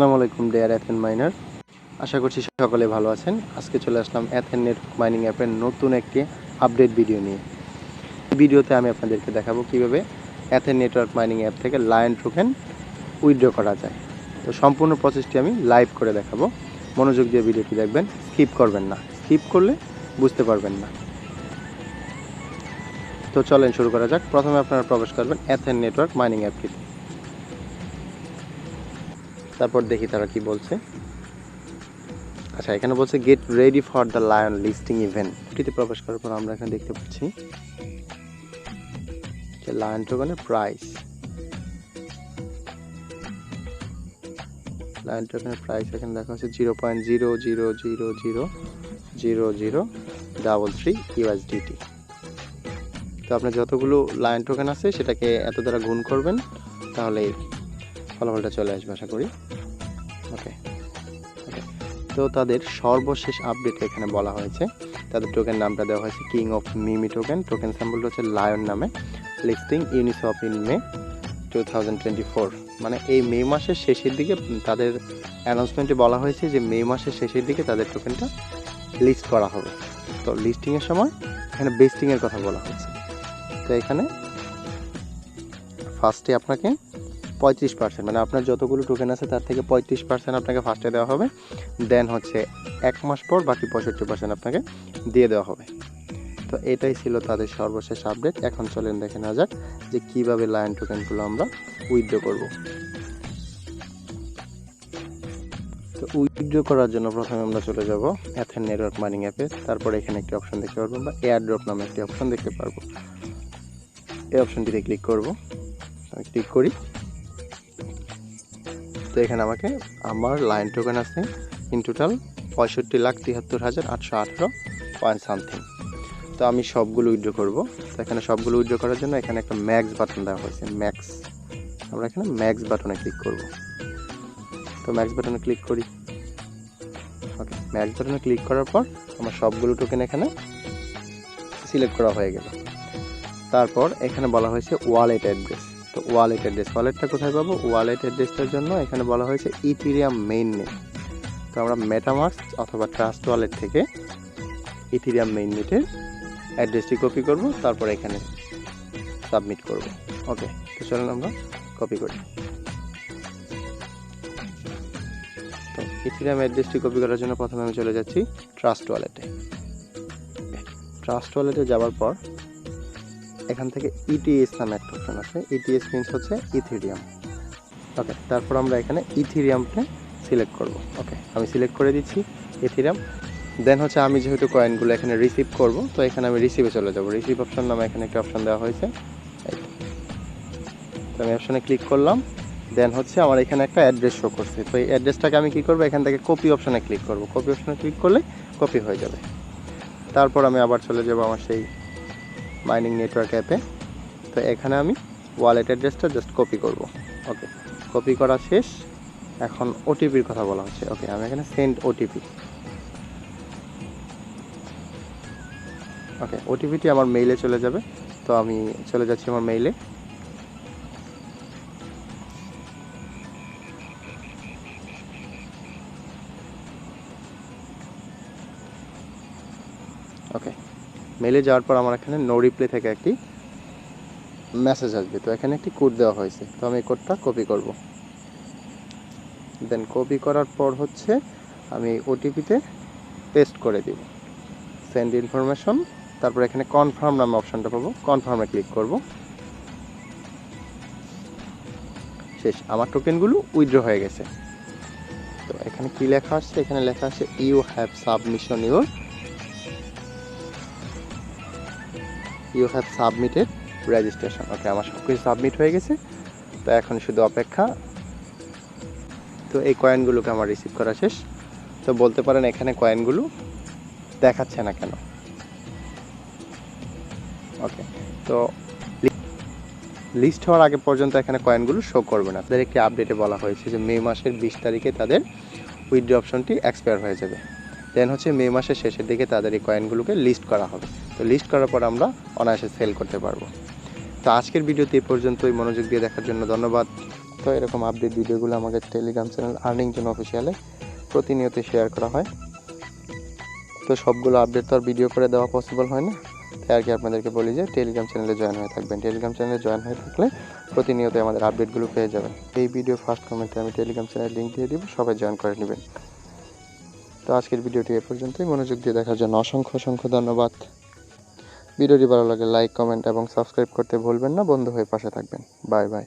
আসসালামু আলাইকুম deer এথেন minor, আশা করছি সকলে ভালো আছেন। আজকে চলে আসলাম এথেন নেটওয়ার্ক মাইনিং অ্যাপের নতুন একটি আপডেট ভিডিও নিয়ে। এই ভিডিওতে আমি আপনাদেরকে দেখাবো কিভাবে এথেন নেটওয়ার্ক মাইনিং অ্যাপ থেকে লায়ন টোকেন উইথড্র করা যায়। তো সম্পূর্ণ প্রসেসটি আমি লাইভ করে দেখাবো, মনোযোগ দিয়ে ভিডিওটি দেখবেন, স্কিপ করবেন না, স্কিপ করলে বুঝতে পারবেন না। তো চলেন শুরু করা যাক। প্রথমে আপনারা প্রবেশ করবেন এথেন নেটওয়ার্ক মাইনিং অ্যাপটিতে, তারপর দেখি তারা কি বলছে। আচ্ছা, এখানে বলছে get ready for the lion listing event. এটিতে প্রবেশ করার পর আমরা এখানে দেখতে পাচ্ছি যে লায়ন টোকেনের প্রাইস, লায়ন টোকেনের প্রাইস এখানে দেখা হচ্ছে 0.00000033 USDT। তো আপনার যতগুলো লায়ন টোকেন আছে সেটাকে এত দ্বারা গুণ করবেন, তাহলে ফলাফলটা চলে আসবে আশা করি। ওকে, তো তাদের সর্বশেষ আপডেট এখানে বলা হয়েছে, তাদের টোকেন নামটা দেওয়া হয়েছে king of meme token, token স্যাম্পলটা হচ্ছে লায়ন নামে, লিস্টিং ইউনিসওয়াপ ইন মে 2024। মানে এই মে মাসের শেষের দিকে তাদের অ্যানাউন্সমেন্টে বলা হয়েছে যে মে মাসের শেষের দিকে তাদের টোকেনটা লিস্ট করা হবে। তো লিস্টিংয়ের সময় এখানে বেস্টিংয়ের কথা বলা হয়েছে। তো এখানে ফার্স্টে আপনাকে 35%, মানে আপনার যতগুলো টোকেন আছে তার থেকে 35% আপনাকে ফার্স্টে দেওয়া হবে। দেন হচ্ছে 1 মাস পর বাকি 65% আপনাকে দিয়ে দেওয়া হবে। তো এটাই ছিল তাদের সর্বশেষ আপডেট। এখন চলেন দেখে নেওয়া যাক যে কীভাবে লায়ন টোকেনগুলো আমরা উইথড্র করব। তো উইথড্র করার জন্য প্রথমে আমরা চলে যাব এথেন নেটওয়ার্ক মাইনিং অ্যাপে। তারপরে এখানে একটি অপশন দেখতে পারবো, বা এয়ার ড্রপ নামে একটি অপশন দেখতে পারবো। এই অপশনটিতে ক্লিক করব। আমি ক্লিক করি। তো এখানে আমাকে আমার লায়ন টোকেন আছে ইন টোটাল 65,73,818 পয়েন্ট সামথিং। তো আমি সবগুলো উইথড্র করব। তো এখানে সবগুলো উইথড্র করার জন্য এখানে একটা ম্যাক্স বাটন দেওয়া হয়েছে, ম্যাক্স। আমরা এখানে ম্যাক্স বাটনে ক্লিক করব। তো ম্যাক্স বাটনে ক্লিক করি। ওকে, ম্যাক্স বাটনে ক্লিক করার পর আমার সবগুলো টোকেন এখানে সিলেক্ট করা হয়ে গেল। তারপর এখানে বলা হয়েছে ওয়ালেট অ্যাড্রেস। তো ওয়ালেট অ্যাড্রেস, ওয়ালেটটা কোথায় পাবো? ওয়ালেট অ্যাড্রেসটার জন্য এখানে বলা হয়েছে ইথেরিয়াম মেইন নেম। তো আমরা মেটামাস্ক অথবা ট্রাস্ট ওয়ালেট থেকে ইথেরিয়াম মেইন নেটের অ্যাড্রেসটি কপি করব, তারপর এখানে সাবমিট করব। ওকে, তো চলুন আমরা কপি করি। তো ইথেরিয়াম অ্যাড্রেসটি কপি করার জন্য প্রথমে আমি চলে যাচ্ছি ট্রাস্ট ওয়ালেটে। ট্রাস্ট ওয়ালেটে যাওয়ার পর এখান থেকে ইটিএস নামে একটা অপশন আছে। ইটিএস মিনস হচ্ছে ইথেরিয়াম। ওকে, তারপর আমরা এখানে ইথেরিয়ামকে সিলেক্ট করব। ওকে, আমি সিলেক্ট করে দিচ্ছি ইথেরিয়াম। দেন হচ্ছে আমি যেহেতু কয়েনগুলো এখানে রিসিভ করব, তো এখানে আমি রিসিভে চলে যাব। রিসিভ অপশন নামে এখানে একটা অপশন দেওয়া হয়েছে। তো আমি অপশনে ক্লিক করলাম। দেন হচ্ছে আমার এখানে একটা অ্যাড্রেস শো করছে। তো এই অ্যাড্রেসটাকে আমি কী করব, এখান থেকে কপি অপশনে ক্লিক করব। কপি অপশনে ক্লিক করলে কপি হয়ে যাবে। তারপর আমি আবার চলে যাব আমার সেই মাইনিং নেটওয়ার্ক অ্যাপে। তো এখানে আমি ওয়ালেট অ্যাড্রেসটা জাস্ট কপি করব। ওকে, কপি করা শেষ। এখন ওটিপির কথা বলা হচ্ছে। ওকে, আমি এখানে সেন্ড ওটিপি। ওকে, ওটিপিটি আমার মেইলে চলে যাবে। তো আমি চলে যাচ্ছি আমার মেইলে। ওকে, মেইলে যাওয়ার পর আমার এখানে নো রিপ্লাই থেকে একটি মেসেজ আসবে। তো এখানে একটি কোড দেওয়া হয়েছে। তো আমি এই কোডটা কপি করব। দেন কপি করার পর হচ্ছে আমি ওটিপিতে পেস্ট করে দিব, সেন্ড ইনফরমেশন। তারপর এখানে কনফার্ম নামে অপশনটা পাবো, কনফার্মে ক্লিক করব। শেষ, আমার টোকেনগুলো উইথড্র হয়ে গেছে। তো এখানে কি লেখা আসছে? এখানে লেখা আছে ইউ হ্যাভ সাবমিটেড রেজিস্ট্রেশন। ওকে, আমার সব কিছু সাবমিট হয়ে গেছে। তো এখন শুধু অপেক্ষা। তো এই কয়েনগুলোকে আমার রিসিভ করা শেষ। তো বলতে পারেন এখানে কয়েনগুলো দেখাচ্ছে না কেন। ওকে, তো লিস্ট হওয়ার আগে পর্যন্ত এখানে কয়েনগুলো শো করবে না। তাদের একটি আপডেটে বলা হয়েছে যে মে মাসের 20 তারিখে তাদের উইথড্র অপশনটি এক্সপায়ার হয়ে যাবে। দেন হচ্ছে মে মাসের শেষের দিকে তাদের এই কয়েনগুলোকে লিস্ট করা হবে। তো লিস্ট করার পর আমরা অনায়াসে সেল করতে পারবো। তো আজকের ভিডিওতে এই পর্যন্তই। মনোযোগ দিয়ে দেখার জন্য ধন্যবাদ। তো এরকম আপডেট ভিডিওগুলো আমাদের টেলিগ্রাম চ্যানেল আর্নিং জোন অফিসিয়ালে প্রতিনিয়ত শেয়ার করা হয়। তো সবগুলো আপডেট তো আর ভিডিও করে দেওয়া পসিবল হয় না, তাই আর কি আপনাদেরকে বলি যে টেলিগ্রাম চ্যানেলে জয়েন হয়ে থাকবেন। টেলিগ্রাম চ্যানেলে জয়েন হয়ে থাকলে প্রতিনিয়ত আমাদের আপডেটগুলো পেয়ে যাবেন। এই ভিডিও ফার্স্ট কমেন্টে আমি টেলিগ্রাম চ্যানেলের লিঙ্ক দিয়ে দিব, সবাই জয়েন করে নেবেন। তো আজকের ভিডিওটি এ পর্যন্তই। মনোযোগ দিয়ে দেখার জন্য অসংখ্য ধন্যবাদ। ভিডিওটি ভালো লাগে লাইক, কমেন্ট এবং সাবস্ক্রাইব করতে ভুলবেন না। বন্ধু হয়ে পাশে থাকবেন। Bye bye.